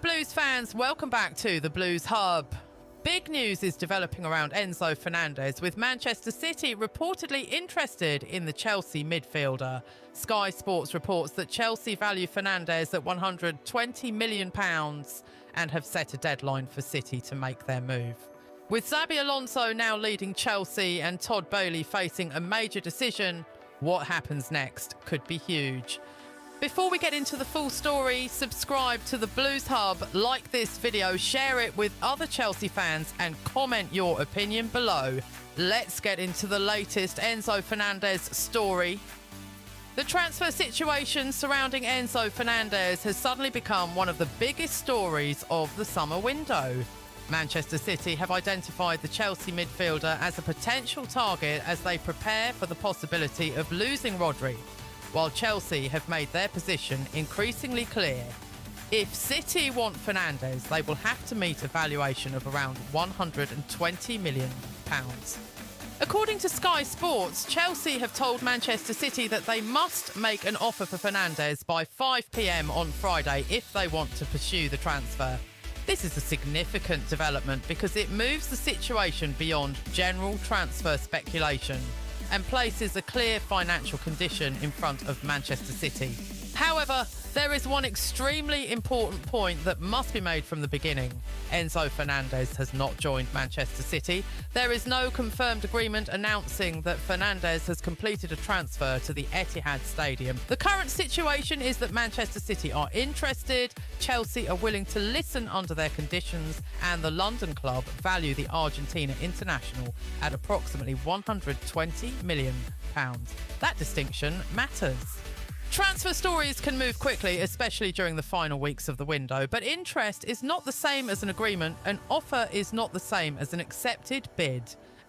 Blues fans, welcome back to the Blues Hub. Big news is developing around Enzo Fernandez, with Manchester City reportedly interested in the Chelsea midfielder. Sky Sports reports that Chelsea value Fernandez at £120 million and have set a deadline for City to make their move. With Xabi Alonso now leading Chelsea and Todd Boehly facing a major decision, what happens next could be huge. Before we get into the full story, subscribe to the Blues Hub, like this video, share it with other Chelsea fans and comment your opinion below. Let's get into the latest Enzo Fernandez story. The transfer situation surrounding Enzo Fernandez has suddenly become one of the biggest stories of the summer window. Manchester City have identified the Chelsea midfielder as a potential target as they prepare for the possibility of losing Rodri, while Chelsea have made their position increasingly clear. If City want Fernandez, they will have to meet a valuation of around £120 million. According to Sky Sports, Chelsea have told Manchester City that they must make an offer for Fernandez by 5 p.m. on Friday if they want to pursue the transfer. This is a significant development because it moves the situation beyond general transfer speculation and places a clear financial condition in front of Manchester City. However, there is one extremely important point that must be made from the beginning. Enzo Fernandez has not joined Manchester City. There is no confirmed agreement announcing that Fernandez has completed a transfer to the Etihad Stadium. The current situation is that Manchester City are interested, Chelsea are willing to listen under their conditions, and the London club value the Argentina international at approximately £120 million. That distinction matters. Transfer stories can move quickly, especially during the final weeks of the window, but interest is not the same as an agreement, an offer is not the same as an accepted bid,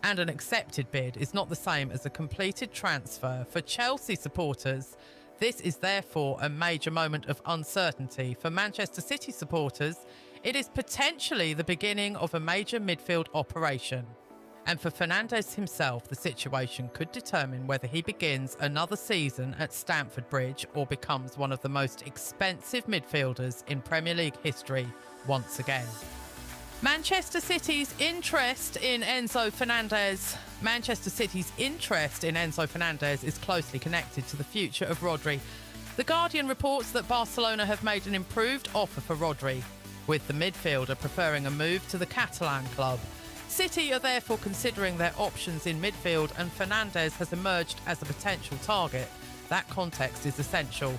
and an accepted bid is not the same as a completed transfer. For Chelsea supporters, this is therefore a major moment of uncertainty. For Manchester City supporters, it is potentially the beginning of a major midfield operation. And for Fernandez himself, the situation could determine whether he begins another season at Stamford Bridge or becomes one of the most expensive midfielders in Premier League history once again. Manchester City's interest in Enzo Fernandez is closely connected to the future of Rodri. The Guardian reports that Barcelona have made an improved offer for Rodri, with the midfielder preferring a move to the Catalan club. City are therefore considering their options in midfield, and Fernandez has emerged as a potential target. That context is essential.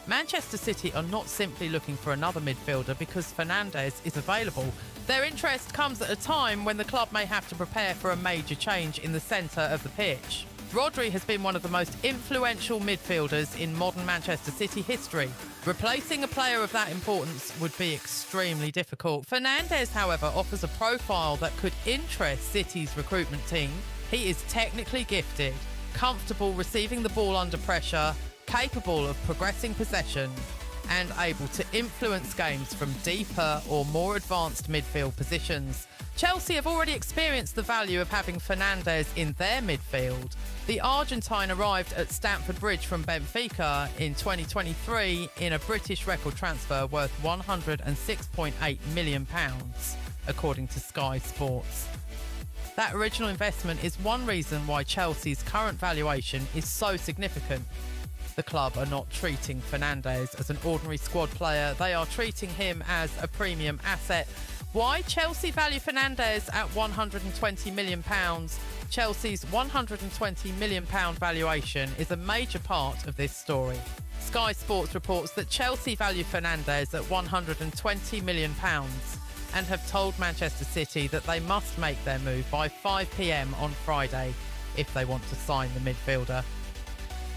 Manchester City are not simply looking for another midfielder because Fernandez is available. Their interest comes at a time when the club may have to prepare for a major change in the centre of the pitch. Rodri has been one of the most influential midfielders in modern Manchester City history. Replacing a player of that importance would be extremely difficult. Fernandez, however, offers a profile that could interest City's recruitment team. He is technically gifted, comfortable receiving the ball under pressure, capable of progressing possession, and able to influence games from deeper or more advanced midfield positions. Chelsea have already experienced the value of having Fernandez in their midfield. The Argentine arrived at Stamford Bridge from Benfica in 2023 in a British record transfer worth £106.8 million, according to Sky Sports. That original investment is one reason why Chelsea's current valuation is so significant. The club are not treating Fernandez as an ordinary squad player, they are treating him as a premium asset. Why Chelsea value Fernandez at £120 million? Chelsea's £120 million valuation is a major part of this story. Sky Sports reports that Chelsea value Fernandez at £120 million and have told Manchester City that they must make their move by 5 p.m. on Friday if they want to sign the midfielder.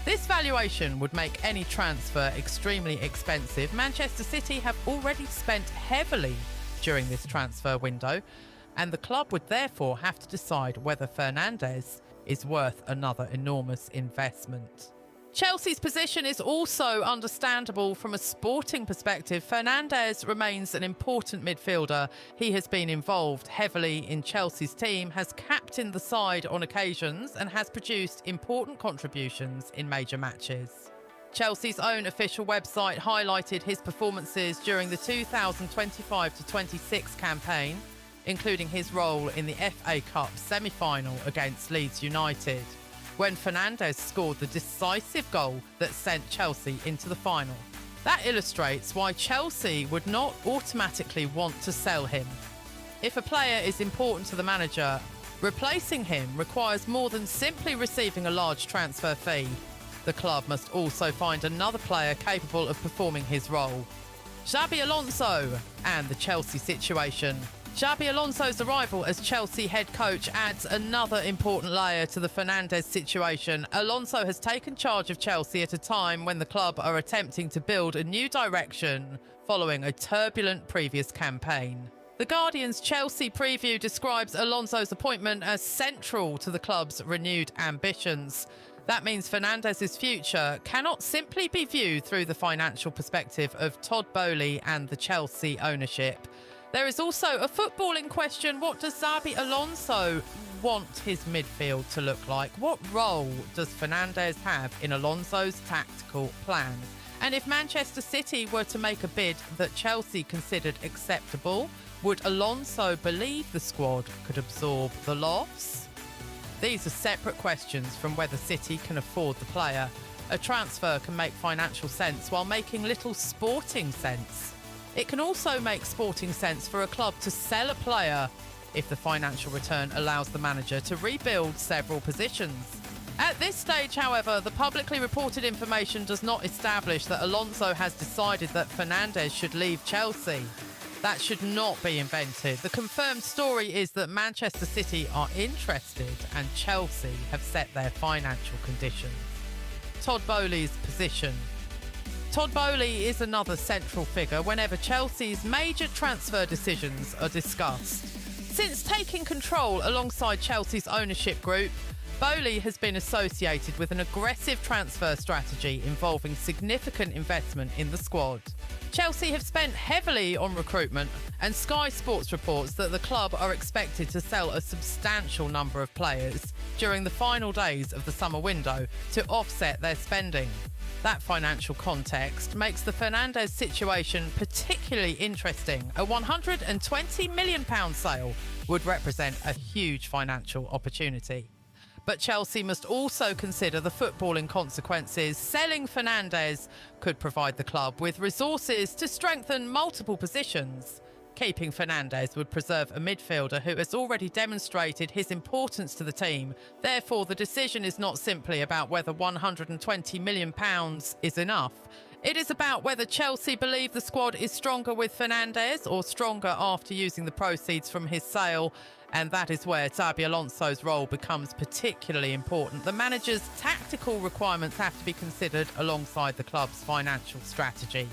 This valuation would make any transfer extremely expensive. Manchester City have already spent heavily during this transfer window, and the club would therefore have to decide whether Fernandez is worth another enormous investment. Chelsea's position is also understandable from a sporting perspective. Fernandez remains an important midfielder. He has been involved heavily in Chelsea's team, has captained the side on occasions, and has produced important contributions in major matches. Chelsea's own official website highlighted his performances during the 2025-26 campaign, including his role in the FA Cup semi-final against Leeds United, when Fernandes scored the decisive goal that sent Chelsea into the final. That illustrates why Chelsea would not automatically want to sell him. If a player is important to the manager, replacing him requires more than simply receiving a large transfer fee. The club must also find another player capable of performing his role. Xabi Alonso and the Chelsea situation. Xabi Alonso's arrival as Chelsea head coach adds another important layer to the Fernandes situation. Alonso has taken charge of Chelsea at a time when the club are attempting to build a new direction following a turbulent previous campaign. The Guardian's Chelsea preview describes Alonso's appointment as central to the club's renewed ambitions. That means Fernandes' future cannot simply be viewed through the financial perspective of Todd Boehly and the Chelsea ownership. There is also a footballing question. What does Xabi Alonso want his midfield to look like? What role does Fernandes have in Alonso's tactical plans? And if Manchester City were to make a bid that Chelsea considered acceptable, would Alonso believe the squad could absorb the loss? These are separate questions from whether City can afford the player. A transfer can make financial sense while making little sporting sense. It can also make sporting sense for a club to sell a player if the financial return allows the manager to rebuild several positions. At this stage, however, the publicly reported information does not establish that Alonso has decided that Fernandes should leave Chelsea. That should not be invented. The confirmed story is that Manchester City are interested and Chelsea have set their financial conditions. Todd Boehly's position. Todd Boehly is another central figure whenever Chelsea's major transfer decisions are discussed. Since taking control alongside Chelsea's ownership group, Boehly has been associated with an aggressive transfer strategy involving significant investment in the squad. Chelsea have spent heavily on recruitment, and Sky Sports reports that the club are expected to sell a substantial number of players during the final days of the summer window to offset their spending. That financial context makes the Fernandes situation particularly interesting. A £120 million sale would represent a huge financial opportunity. But Chelsea must also consider the footballing consequences. Selling Fernandes could provide the club with resources to strengthen multiple positions. Keeping Fernandes would preserve a midfielder who has already demonstrated his importance to the team. Therefore, the decision is not simply about whether £120 million is enough. It is about whether Chelsea believe the squad is stronger with Fernandes or stronger after using the proceeds from his sale. And that is where Xabi Alonso's role becomes particularly important. The manager's tactical requirements have to be considered alongside the club's financial strategy.